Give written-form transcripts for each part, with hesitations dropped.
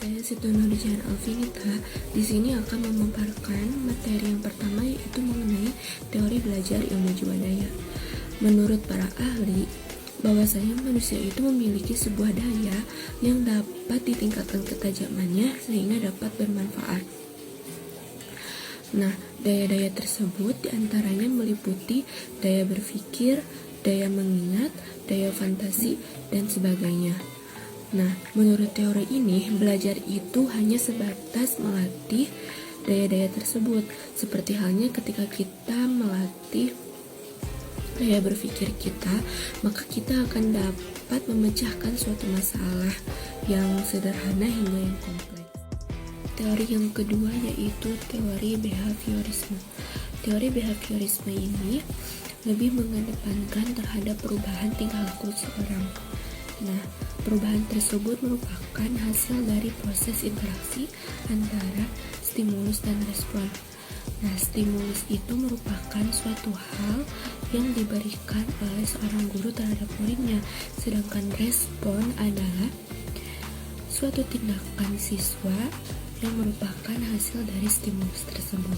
Saya Siti Nurjana Alvinita di sini akan memaparkan materi yang pertama, yaitu mengenai teori belajar ilmu jiwa daya. Menurut para ahli, bahwasanya manusia itu memiliki sebuah daya yang dapat ditingkatkan ketajamannya sehingga dapat bermanfaat. Nah, daya-daya tersebut diantaranya meliputi daya berpikir, daya mengingat, daya fantasi, dan sebagainya. Nah, menurut teori ini, belajar itu hanya sebatas melatih daya-daya tersebut, seperti halnya ketika kita melatih daya berpikir kita, maka kita akan dapat memecahkan suatu masalah yang sederhana hingga yang kompleks. Teori yang kedua yaitu teori behaviorisme. Teori behaviorisme ini lebih mengedepankan terhadap perubahan tingkah laku seseorang. Nah, perubahan tersebut merupakan hasil dari proses interaksi antara stimulus dan respon. Nah, stimulus itu merupakan suatu hal yang diberikan oleh seorang guru terhadap muridnya, sedangkan respon adalah suatu tindakan siswa yang merupakan hasil dari stimulus tersebut.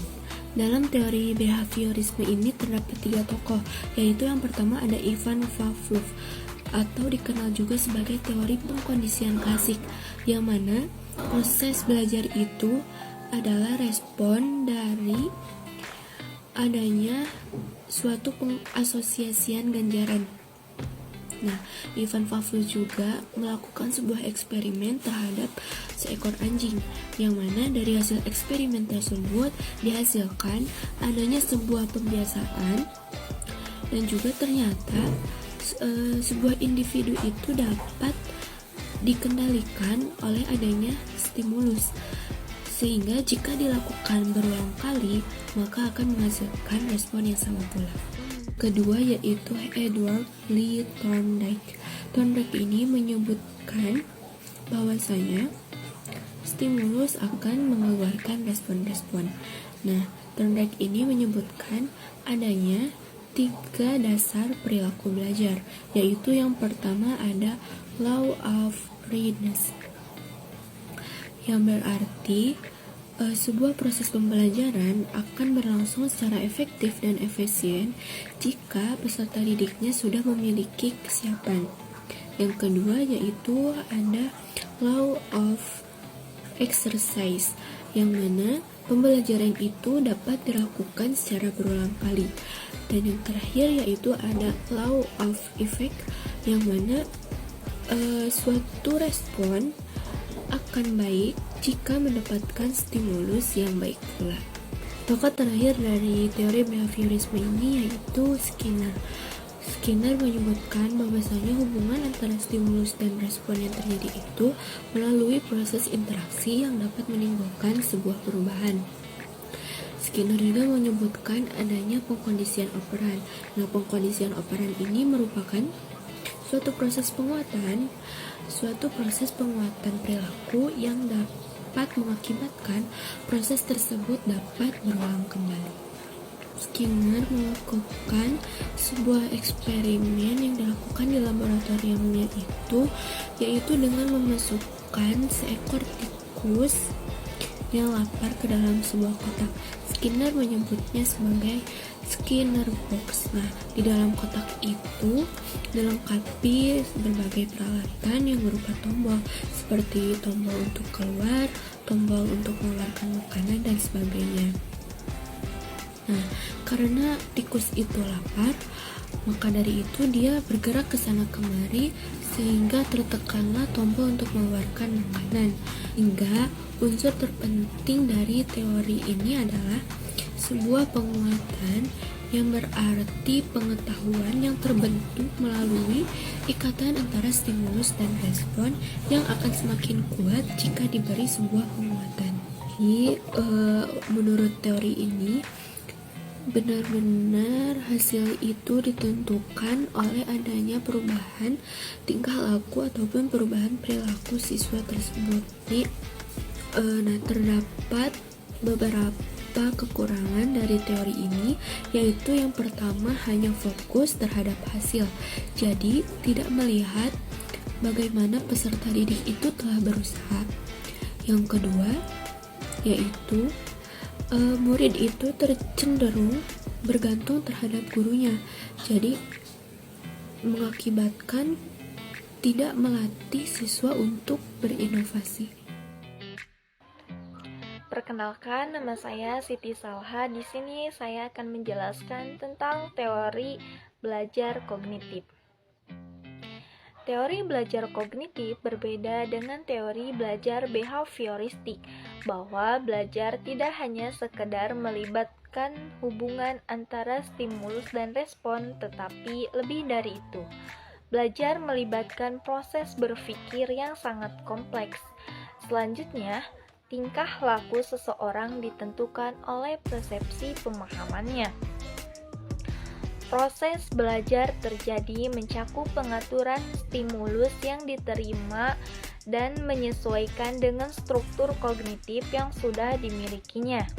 Dalam teori behaviorisme ini terdapat 3 tokoh, yaitu yang pertama ada Ivan Pavlov, atau dikenal juga sebagai teori pengkondisian klasik, yang mana proses belajar itu adalah respon dari adanya suatu pengasosiasian ganjaran. Nah, Ivan Pavlov juga melakukan sebuah eksperimen terhadap seekor anjing, yang mana dari hasil eksperimen tersebut dihasilkan adanya sebuah pembiasaan, dan juga ternyata sebuah individu itu dapat dikendalikan oleh adanya stimulus, sehingga jika dilakukan berulang kali maka akan menghasilkan respon yang sama pula. Kedua yaitu Edward Lee Thorndike. Thorndike ini menyebutkan bahwasanya stimulus akan mengeluarkan respon-respon. Nah, Thorndike ini menyebutkan adanya 3 dasar perilaku belajar, yaitu yang pertama ada law of readiness, yang berarti sebuah proses pembelajaran akan berlangsung secara efektif dan efisien jika peserta didiknya sudah memiliki kesiapan. Yang kedua yaitu ada law of exercise, yang mana pembelajaran itu dapat dilakukan secara berulang kali. Dan yang terakhir yaitu ada law of effect, yang mana suatu respon akan baik jika mendapatkan stimulus yang baik pula. Tokoh terakhir dari teori behaviorisme ini yaitu Skinner. Skinner menyebutkan bahwasanya hubungan antara stimulus dan respon yang terjadi itu melalui proses interaksi yang dapat menimbulkan sebuah perubahan. Skinner juga menyebutkan adanya pengkondisian operan. Nah, pengkondisian operan ini merupakan suatu proses penguatan perilaku yang dapat mengakibatkan proses tersebut dapat berulang kembali. Skinner melakukan sebuah eksperimen yang dilakukan di laboratoriumnya itu, yaitu dengan memasukkan seekor tikus yang lapar ke dalam sebuah kotak. Skinner menyebutnya sebagai Skinner box. Nah, di dalam kotak itu dilengkapi berbagai peralatan yang berupa tombol, seperti tombol untuk keluar, tombol untuk mengeluarkan makanan, dan sebagainya. Nah, karena tikus itu lapar, maka dari itu dia bergerak ke sana kemari sehingga tertekanlah tombol untuk mengeluarkan makanan. Hingga unsur terpenting dari teori ini adalah sebuah penguatan, yang berarti pengetahuan yang terbentuk melalui ikatan antara stimulus dan respon yang akan semakin kuat jika diberi sebuah penguatan. Jadi, menurut teori ini benar-benar hasil itu ditentukan oleh adanya perubahan tingkah laku ataupun perubahan perilaku siswa tersebut. Nah, terdapat beberapa kekurangan dari teori ini, yaitu yang pertama hanya fokus terhadap hasil, jadi tidak melihat bagaimana peserta didik itu telah berusaha. Yang kedua, yaitu murid itu cenderung bergantung terhadap gurunya. Jadi mengakibatkan tidak melatih siswa untuk berinovasi. Perkenalkan, nama saya Siti Salha. Di sini saya akan menjelaskan tentang teori belajar kognitif. Teori belajar kognitif berbeda dengan teori belajar behavioristik, bahwa belajar tidak hanya sekedar melibatkan hubungan antara stimulus dan respon, tetapi lebih dari itu. Belajar melibatkan proses berpikir yang sangat kompleks. Selanjutnya, tingkah laku seseorang ditentukan oleh persepsi pemahamannya. Proses belajar terjadi mencakup pengaturan stimulus yang diterima dan menyesuaikan dengan struktur kognitif yang sudah dimilikinya.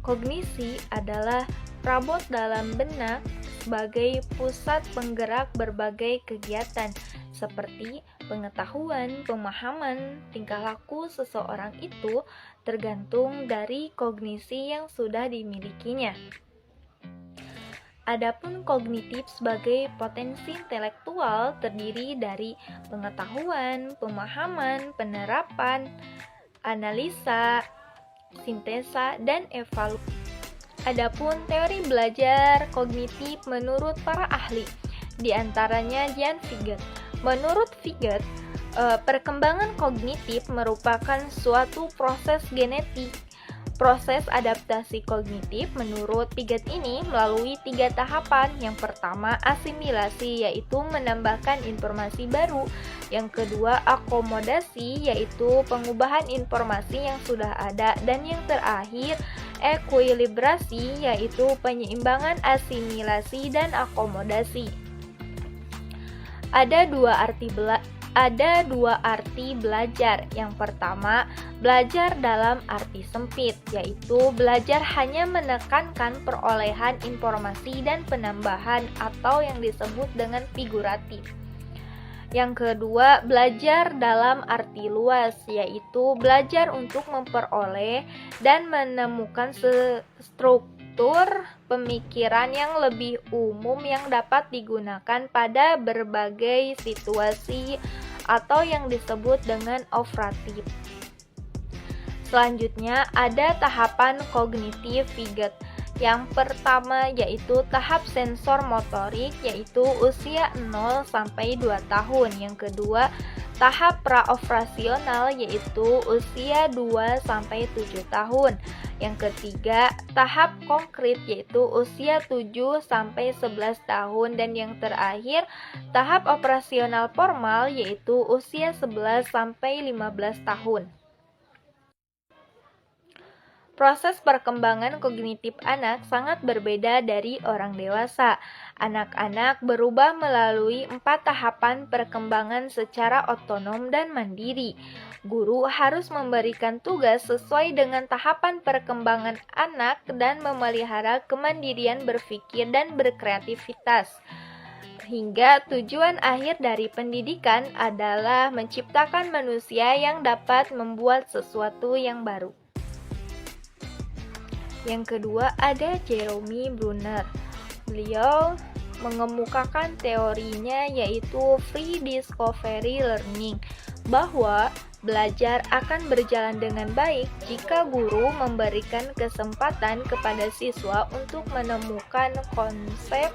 Kognisi adalah perabot dalam benak sebagai pusat penggerak berbagai kegiatan seperti pengetahuan, pemahaman, tingkah laku seseorang itu tergantung dari kognisi yang sudah dimilikinya. Adapun kognitif sebagai potensi intelektual terdiri dari pengetahuan, pemahaman, penerapan, analisa, sintesa, dan evaluasi. Adapun teori belajar kognitif menurut para ahli, di antaranya Jan Piaget. Menurut Piaget, perkembangan kognitif merupakan suatu proses genetik. Proses adaptasi kognitif menurut Piaget ini melalui 3 tahapan. Yang pertama, asimilasi, yaitu menambahkan informasi baru. Yang kedua, akomodasi, yaitu pengubahan informasi yang sudah ada. Dan yang terakhir, ekuilibrasi, yaitu penyeimbangan asimilasi dan akomodasi. Ada dua arti belajar. Yang pertama, belajar dalam arti sempit, yaitu belajar hanya menekankan perolehan informasi dan penambahan atau yang disebut dengan figuratif. Yang kedua, belajar dalam arti luas, yaitu belajar untuk memperoleh dan menemukan struktur pemikiran yang lebih umum yang dapat digunakan pada berbagai situasi atau yang disebut dengan operatif. Selanjutnya ada tahapan kognitif Piaget. Yang pertama yaitu tahap sensor motorik, yaitu usia 0 sampai 2 tahun. Yang kedua, tahap praoperasional, yaitu usia 2 sampai 7 tahun. Yang ketiga, tahap konkret, yaitu usia 7 sampai 11 tahun. Dan yang terakhir, tahap operasional formal, yaitu usia 11 sampai 15 tahun. Proses perkembangan kognitif anak sangat berbeda dari orang dewasa. Anak-anak berubah melalui 4 tahapan perkembangan secara otonom dan mandiri. Guru harus memberikan tugas sesuai dengan tahapan perkembangan anak dan memelihara kemandirian berpikir dan berkreativitas. Hingga tujuan akhir dari pendidikan adalah menciptakan manusia yang dapat membuat sesuatu yang baru. Yang kedua ada Jeremy Bruner. Beliau mengemukakan teorinya yaitu free discovery learning, bahwa belajar akan berjalan dengan baik jika guru memberikan kesempatan kepada siswa untuk menemukan konsep,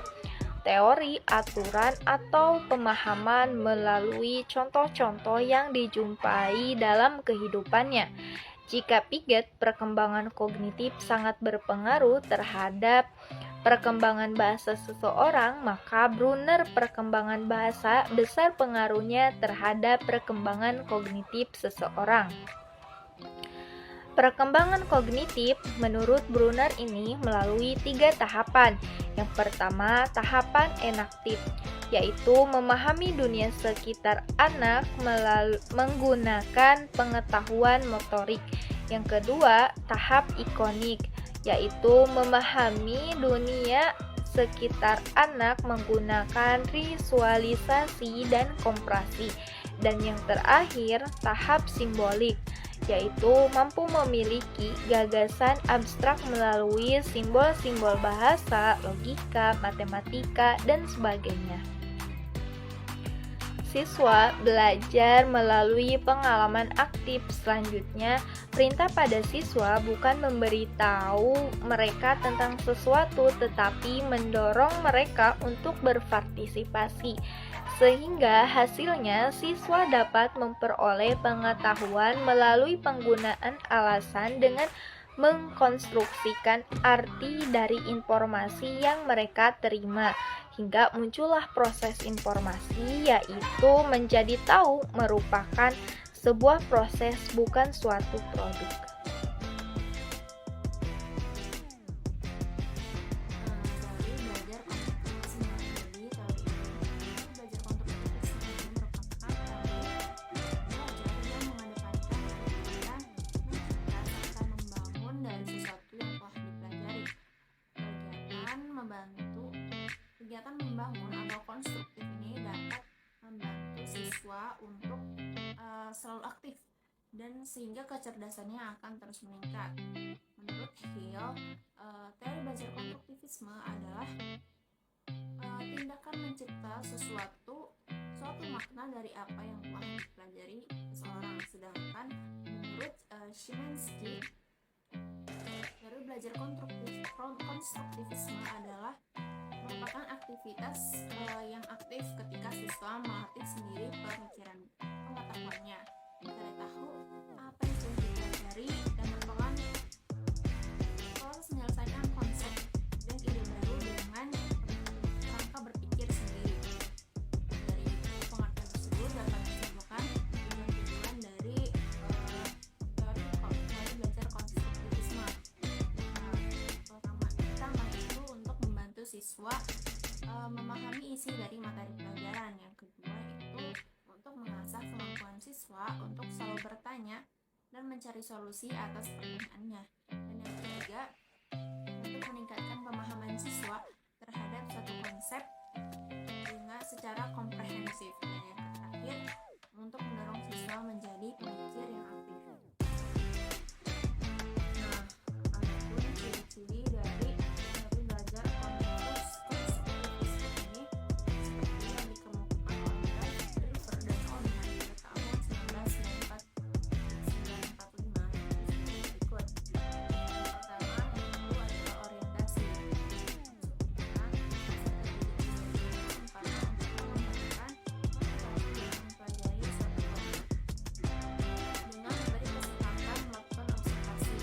teori, aturan, atau pemahaman melalui contoh-contoh yang dijumpai dalam kehidupannya. Jika Piaget, perkembangan kognitif sangat berpengaruh terhadap perkembangan bahasa seseorang, maka Bruner, perkembangan bahasa besar pengaruhnya terhadap perkembangan kognitif seseorang. Perkembangan kognitif menurut Bruner ini melalui 3 tahapan. Yang pertama, tahapan enaktif, yaitu memahami dunia sekitar anak menggunakan pengetahuan motorik. Yang kedua, tahap ikonik, yaitu memahami dunia sekitar anak menggunakan visualisasi dan kompresi. Dan yang terakhir, tahap simbolik, yaitu mampu memiliki gagasan abstrak melalui simbol-simbol bahasa, logika, matematika, dan sebagainya. Siswa belajar melalui pengalaman aktif. Selanjutnya, perintah pada siswa bukan memberitahu mereka tentang sesuatu, tetapi mendorong mereka untuk berpartisipasi, sehingga hasilnya siswa dapat memperoleh pengetahuan melalui penggunaan alasan dengan mengkonstruksikan arti dari informasi yang mereka terima, hingga muncullah proses informasi, yaitu menjadi tahu merupakan sebuah proses, bukan suatu produk. Kegiatan membangun atau konstruktif ini dapat membantu siswa untuk selalu aktif dan sehingga kecerdasannya akan terus meningkat. Menurut Hill, teori belajar konstruktivisme adalah tindakan mencipta suatu makna dari apa yang telah dipelajari seseorang. Sedangkan menurut Szymanski, teori belajar konstruktivisme adalah merupakan aktivitas yang aktif ketika siswa melatih sendiri pemikiran pengetahuannya, mencari tahu apa yang sudah dipelajari, dan merupakan proses menyelesaikan konsep dan ide baru dengan rangka berpikir sendiri. Dari pengertian tersebut dapat disimpulkan tujuan-tujuan dari teori belajar konstruktivisme. Pertama itu untuk membantu siswa memahami isi dari materi pelajaran. Yang kedua itu untuk mengasah kemampuan siswa untuk selalu bertanya dan mencari solusi atas pertanyaannya. Dan yang ketiga, untuk meningkatkan pemahaman siswa terhadap suatu konsep dengan secara komprehensif. Dan yang terakhir, untuk mendorong siswa menjadi pemikir yang aktif. Nah, adapun ciri-ciri dari teori belajar konstruktivisme ini seperti yang dikemukakan oleh River dan Oldman pada tahun 1945 berikut. Yang pertama, yaitu adalah orientasi. Maksudnya, peserta didik kesempatan untuk mengembangkan motivasi dalam mempelajari suatu topik dengan memberi kesempatan melakukan observasi.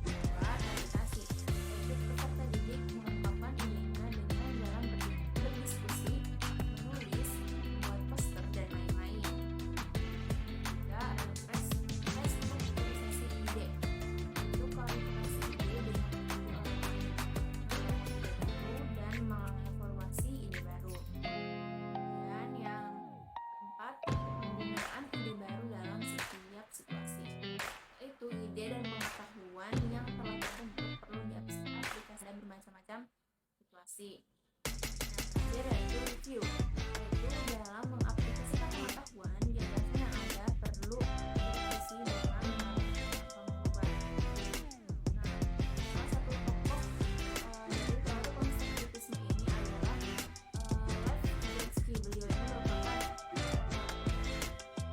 Kedua, realisasi, yaitu peserta didik mengembangkan idenya dengan dalam berdiskusi, menulis, membuat poster, dan lain-lain. Ketiga, restrukturisasi ide, yaitu klarifikasi ide dengan dan mengevaluasi ide baru. Dan yang keempat, penggunaan ide baru dalam setiap situasi, yaitu ide dan pengetahuan yang telah terbentuk perlu diaplikasikan dalam bermacam-macam situasi. Yang terakhir yaitu review, yaitu dalam mengaplikasikan pengetahuan gagasan yang ada perlu direvisi dengan mengubah. Nah, salah satu tokoh dari teori konstruktivisme ini adalah Lev Vygotsky. Beliau ini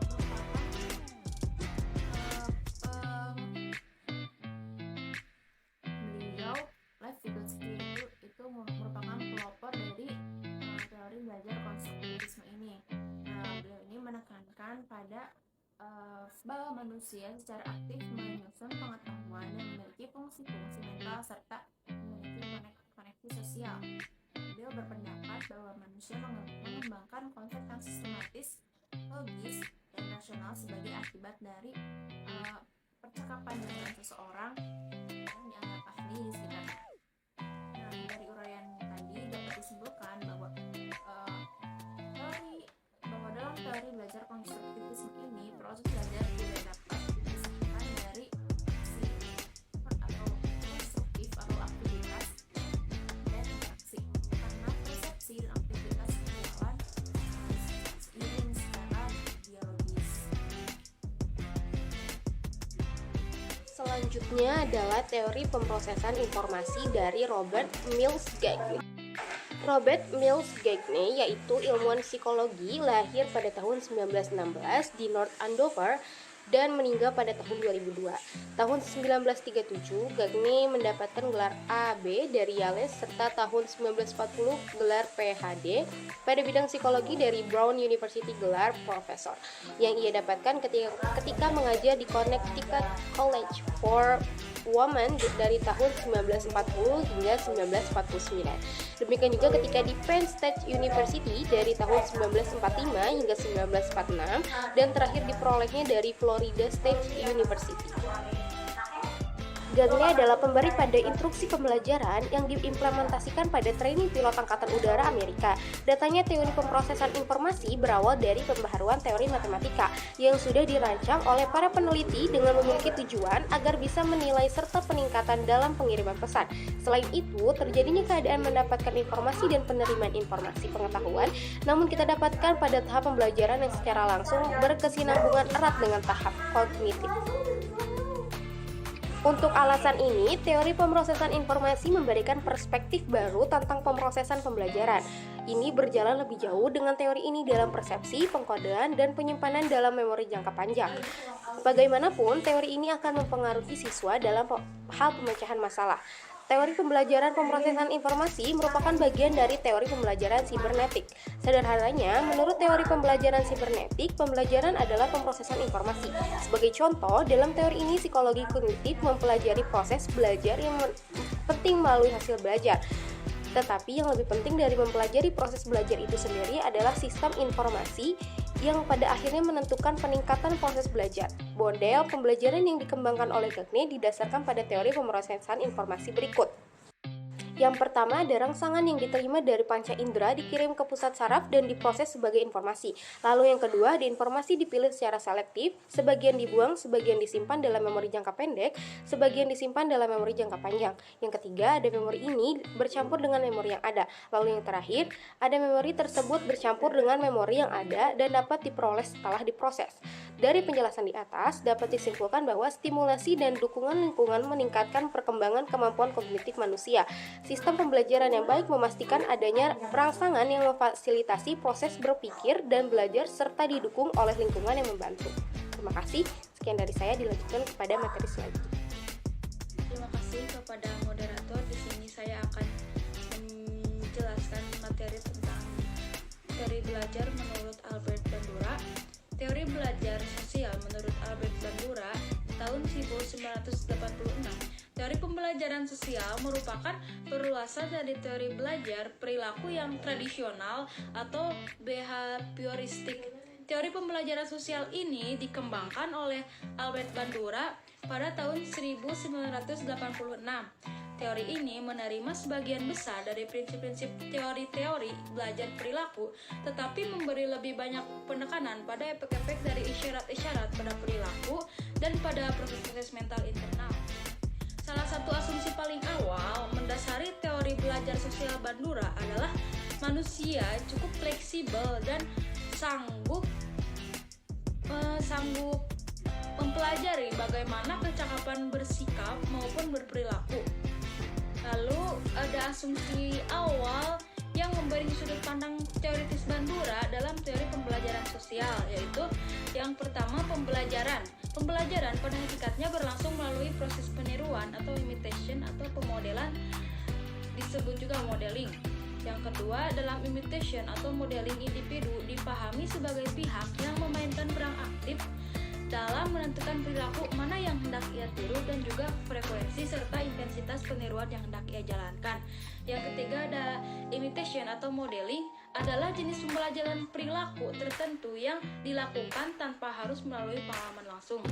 merupakan Lev Vygotsky itu merupakan pelopor dari teori belajar konstruktivisme ini. Nah, beliau ini menekankan pada bahwa manusia secara aktif menyusun pengetahuan dan memiliki fungsi-fungsi mental serta memiliki koneksi sosial. Beliau berpendapat bahwa manusia mengembangkan konsep yang sistematis, logis, dan rasional sebagai akibat dari percakapan dengan seseorang yang dianggap ahli di sekitarnya. Nah, dari uraian tadi dapat disimpulkan bahwa dalam teori belajar konstruktivisme ini proses belajar tidak dapat dipisahkan dari konstruktif atau aktivitas dan interaksi, karena persepsi dan aktivitas berjalan seiring secara dialogis. Selanjutnya adalah teori pemrosesan informasi dari Robert Mills Gagne. Robert Mills Gagne yaitu ilmuwan psikologi, lahir pada tahun 1916 di North Andover dan meninggal pada tahun 2002. Tahun 1937, Gagne mendapatkan gelar A.B. dari Yale serta tahun 1940 gelar Ph.D. pada bidang psikologi dari Brown University gelar profesor yang ia dapatkan ketika mengajar di Connecticut College for Women dari tahun 1940 hingga 1949. Demikian juga ketika di Penn State University dari tahun 1945 hingga 1946 dan terakhir diperolehnya dari Florida State University. Gagne adalah pemberi pada instruksi pembelajaran yang diimplementasikan pada training pilot Angkatan Udara Amerika. Datanya teori pemrosesan informasi berawal dari pembaharuan teori matematika yang sudah dirancang oleh para peneliti dengan memiliki tujuan agar bisa menilai serta peningkatan dalam pengiriman pesan. Selain itu, terjadinya keadaan mendapatkan informasi dan penerimaan informasi pengetahuan, namun kita dapatkan pada tahap pembelajaran yang secara langsung berkesinambungan erat dengan tahap kognitif. Untuk alasan ini, teori pemrosesan informasi memberikan perspektif baru tentang pemrosesan pembelajaran. Ini berjalan lebih jauh dengan teori ini dalam persepsi, pengkodean, dan penyimpanan dalam memori jangka panjang. Bagaimanapun, teori ini akan mempengaruhi siswa dalam hal pemecahan masalah. Teori pembelajaran pemrosesan informasi merupakan bagian dari teori pembelajaran sibernetik. Sederhananya, menurut teori pembelajaran sibernetik, pembelajaran adalah pemrosesan informasi. Sebagai contoh, dalam teori ini psikologi kognitif mempelajari proses belajar yang penting melalui hasil belajar. Tetapi yang lebih penting dari mempelajari proses belajar itu sendiri adalah sistem informasi yang pada akhirnya menentukan peningkatan proses belajar. Model pembelajaran yang dikembangkan oleh Gagne didasarkan pada teori pemrosesan informasi berikut. Yang pertama ada rangsangan yang diterima dari panca indera dikirim ke pusat saraf dan diproses sebagai informasi. Lalu yang kedua, ada informasi dipilih secara selektif, sebagian dibuang, sebagian disimpan dalam memori jangka pendek, sebagian disimpan dalam memori jangka panjang. Yang ketiga, ada memori ini bercampur dengan memori yang ada. Lalu yang terakhir, ada memori tersebut bercampur dengan memori yang ada dan dapat diperoleh setelah diproses. Dari penjelasan di atas, dapat disimpulkan bahwa stimulasi dan dukungan lingkungan meningkatkan perkembangan kemampuan kognitif manusia. Sistem pembelajaran yang baik memastikan adanya rangsangan yang memfasilitasi proses berpikir dan belajar serta didukung oleh lingkungan yang membantu. Terima kasih. Sekian dari saya, dilanjutkan kepada materi selanjutnya. Terima kasih kepada moderator. Di sini saya akan menjelaskan materi tentang teori belajar menurut Albert Bandura. Teori belajar sosial menurut Albert Bandura tahun 1986. Teori pembelajaran sosial merupakan perluasan dari teori belajar perilaku yang tradisional atau behavioristik. Teori pembelajaran sosial ini dikembangkan oleh Albert Bandura pada tahun 1986. Teori ini menerima sebagian besar dari prinsip-prinsip teori-teori belajar perilaku, tetapi memberi lebih banyak penekanan pada efek-efek dari isyarat-isyarat pada perilaku dan pada proses-proses mental internal. Salah satu asumsi paling awal mendasari teori belajar sosial Bandura adalah manusia cukup fleksibel dan sanggup mempelajari bagaimana kecakapan bersikap maupun berperilaku. Lalu ada asumsi awal yang memberi sudut pandang teoritis Bandura dalam teori pembelajaran sosial, yaitu yang pertama pembelajaran. Pembelajaran pada hakikatnya berlangsung melalui proses peniruan atau imitation atau pemodelan, disebut juga modeling. Yang kedua, dalam imitation atau modeling, individu dipahami sebagai pihak yang memainkan peran aktif dalam menentukan perilaku mana yang hendak ia tiru dan juga frekuensi serta intensitas peniruan yang hendak ia jalankan. Yang ketiga ada imitation atau modeling, adalah jenis pembelajaran perilaku tertentu yang dilakukan tanpa harus melalui pengalaman langsung.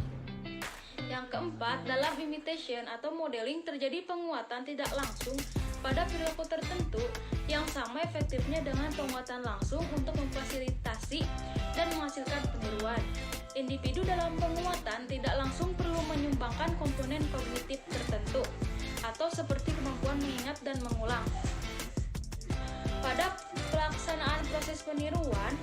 Yang keempat, dalam imitation atau modeling terjadi penguatan tidak langsung pada perilaku tertentu yang sama efektifnya dengan penguatan langsung untuk memfasilitasi dan menghasilkan peniruan. Individu dalam penguatan tidak langsung perlu menyumbangkan komponen kognitif tertentu atau seperti kemampuan mengingat dan mengulang. Pada pelaksanaan proses peniruan,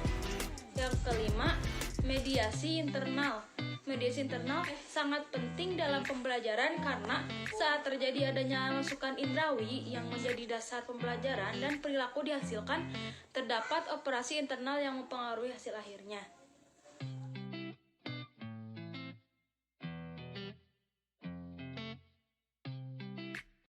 yang kelima, mediasi internal. mediasi internal sangat penting dalam pembelajaran karena saat terjadi adanya masukan indrawi yang menjadi dasar pembelajaran dan perilaku dihasilkan, terdapat operasi internal yang mempengaruhi hasil akhirnya.